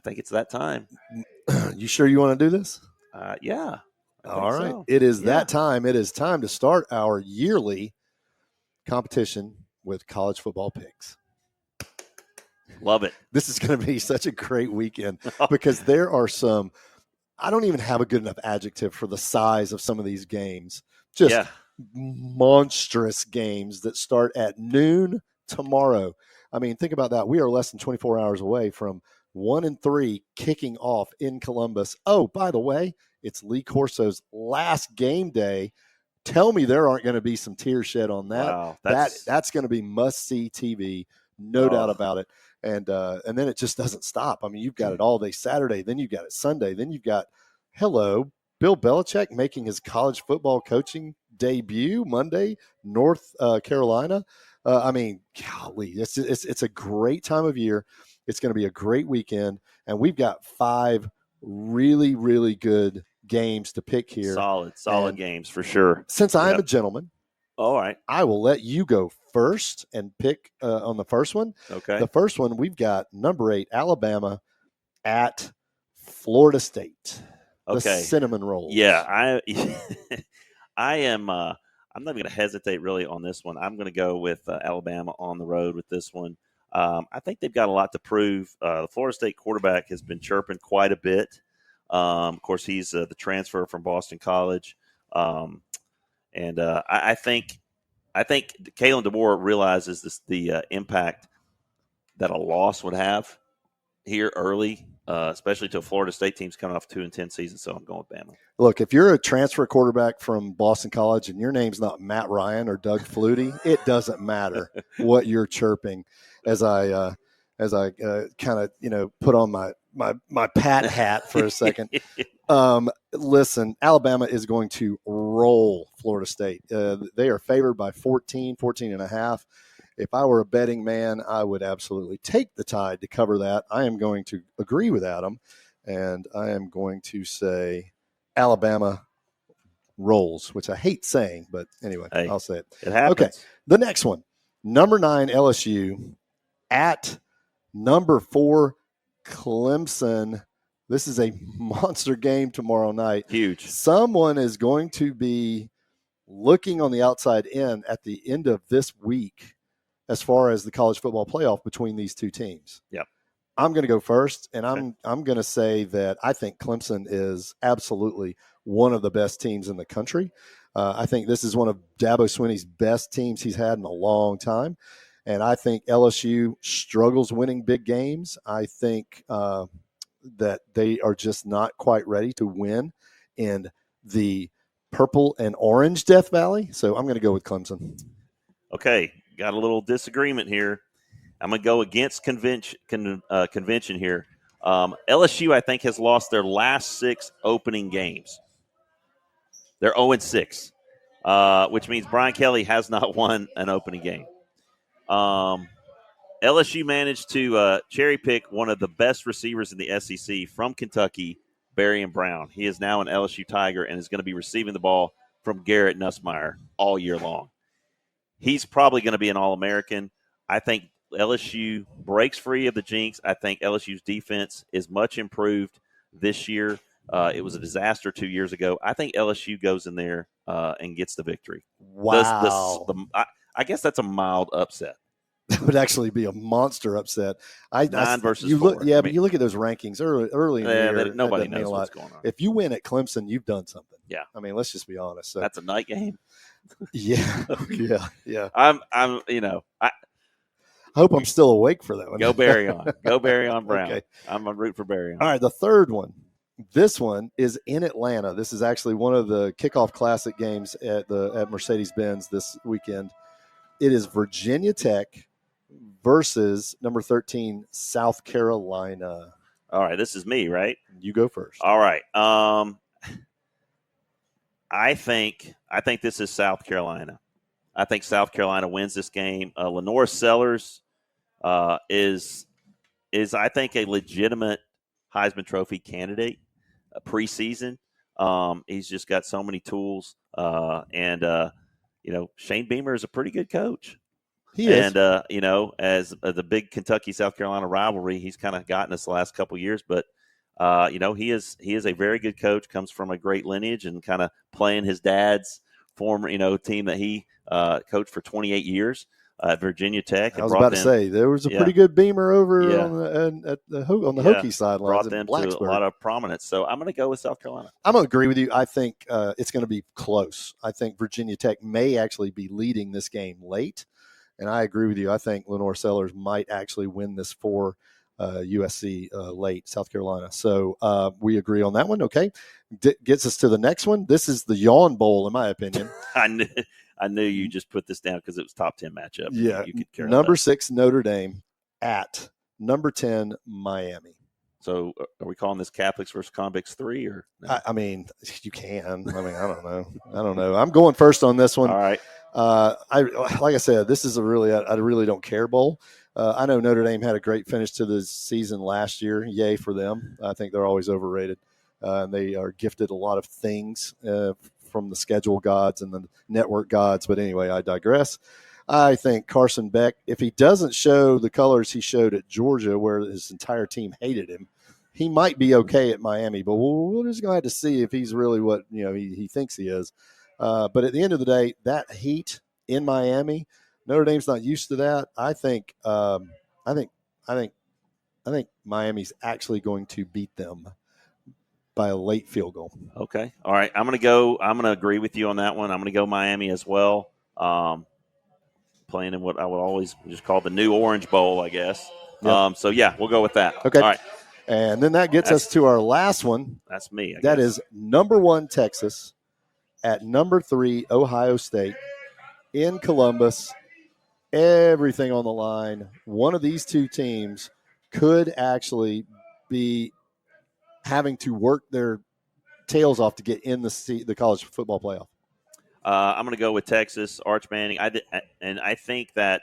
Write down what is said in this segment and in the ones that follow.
think it's that time. You sure you want to do this? Yeah. All right. So. It is Yeah. that time. It is time to start our yearly competition with college football picks. Love it. This is going to be such a great weekend because there are some, I don't even have a good enough adjective for the size of some of these games. Just monstrous games that start at noon tomorrow. I mean, think about that. We are less than 24 hours away from 1 and 3 kicking off in Columbus. Oh, by the way, it's Lee Corso's last game day. Tell me there aren't going to be some tears shed on that. Wow, that's going to be must-see TV, no doubt about it. And then it just doesn't stop. I mean, you've got it all day Saturday, then you've got it Sunday, then you've got, Bill Belichick making his college football coaching debut Monday, North Carolina. I mean, golly, it's a great time of year. It's going to be a great weekend, and we've got 5 really, really good games to pick here. Solid games for sure. Since I'm a gentleman, all right, I will let you go first and pick on the first one. Okay. The first one, we've got number 8, Alabama at Florida State. Okay. The Cinnamon Rolls. Yeah, I am. I'm not going to hesitate really on this one. I'm going to go with Alabama on the road with this one. I think they've got a lot to prove. The Florida State quarterback has been chirping quite a bit. Of course, he's the transfer from Boston College, and I think Kalen DeBoer realizes the impact that a loss would have here early, especially to a Florida State team's coming off 2-10 season. So I'm going with Bama. Look, if you're a transfer quarterback from Boston College and your name's not Matt Ryan or Doug Flutie, it doesn't matter what you're chirping. As I kind of put on my Pat hat for a second. Listen, Alabama is going to roll Florida State. They are favored by 14 and a half. If I were a betting man, I would absolutely take the Tide to cover that. I am going to agree with Adam, and I am going to say Alabama rolls, which I hate saying, but anyway, I'll say it. It happens. Okay, the next one, number 9 LSU at number 4 Clemson. This is a monster game tomorrow night. Huge. Someone is going to be looking on the outside in at the end of this week as far as the college football playoff between these two teams. Yep. I'm going to go first, and I'm going to say that I think Clemson is absolutely one of the best teams in the country. I think this is one of Dabo Swinney's best teams he's had in a long time, and I think LSU struggles winning big games. I think that they are just not quite ready to win in the purple and orange Death Valley, so I'm going to go with Clemson. Okay, got a little disagreement here. I'm going to go against convention here. LSU, I think, has lost their last 6 opening games. They're 0-6, which means Brian Kelly has not won an opening game. LSU managed to cherry pick one of the best receivers in the SEC from Kentucky, Barian Brown. He is now an LSU Tiger and is going to be receiving the ball from Garrett Nussmeier all year long. He's probably going to be an All-American. I think LSU breaks free of the jinx. I think LSU's defense is much improved this year. It was a disaster 2 years ago. I think LSU goes in there and gets the victory. Wow. I guess that's a mild upset. That would actually be a monster upset. 9 versus 4. But you look at those rankings early in the year. Nobody knows what's going on. If you win at Clemson, you've done something. Yeah. I mean, let's just be honest. So, that's a night game. Yeah. I hope I'm still awake for that one. Go Barry on. Go Barry on Brown. Okay. I'm going to root for Barry on. All right, the third one. This one is in Atlanta. This is actually one of the kickoff classic games at Mercedes-Benz this weekend. It is Virginia Tech versus number 13 South Carolina. All right, this is me, right? You go first. All right. I think this is South Carolina. I think South Carolina wins this game. Lenore Sellers is I think a legitimate Heisman Trophy candidate preseason. He's just got so many tools, and Shane Beamer is a pretty good coach. He is. And as the big Kentucky South Carolina rivalry, he's kind of gotten us the last couple of years. But he is a very good coach. Comes from a great lineage and kind of playing his dad's former team that he coached for 28 years at Virginia Tech. I was about to say there was a pretty good Beamer over on the Hokie sidelines. Brought them to a lot of prominence. So I'm going to go with South Carolina. I'm going to agree with you. I think it's going to be close. I think Virginia Tech may actually be leading this game late. And I agree with you. I think Lenore Sellers might actually win this for USC late, South Carolina. So we agree on that one. Okay. Gets us to the next one. This is the Yawn Bowl, in my opinion. I knew you just put this down because it was top 10 matchup. Yeah. You could care number 6, Notre Dame at number 10, Miami. So are we calling this Catholics versus Convicts 3 or? No? I mean, you can. I mean, I don't know. I'm going first on this one. All right. Like I said, this is I really don't care bowl. I know Notre Dame had a great finish to the season last year. Yay for them. I think they're always overrated. And they are gifted a lot of things from the schedule gods and the network gods. But anyway, I digress. I think Carson Beck, if he doesn't show the colors he showed at Georgia where his entire team hated him, he might be okay at Miami. But we're just going to have to see if he's really what he thinks he is. But at the end of the day, that heat in Miami, Notre Dame's not used to that. I think Miami's actually going to beat them by a late field goal. Okay. All right. I'm going to agree with you on that one. I'm going to go Miami as well. Playing in what I would always just call the New Orange Bowl, I guess. Yep. So yeah, we'll go with that. Okay. All right. And then that gets us to our last one. That's me. That is number 1 Texas at number 3 Ohio State in Columbus. Everything on the line. One of these two teams could actually be having to work their tails off to get in the college football playoff. I'm going to go with Texas, Arch Manning. I think that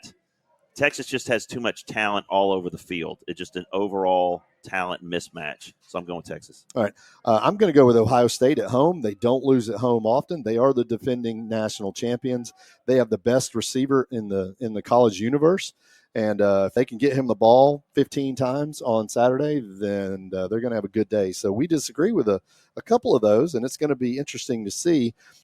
Texas just has too much talent all over the field. It's just an overall talent mismatch. So I'm going with Texas. All right. I'm going to go with Ohio State at home. They don't lose at home often. They are the defending national champions. They have the best receiver in the college universe. And if they can get him the ball 15 times on Saturday, then they're going to have a good day. So we disagree with a couple of those, and it's going to be interesting to see.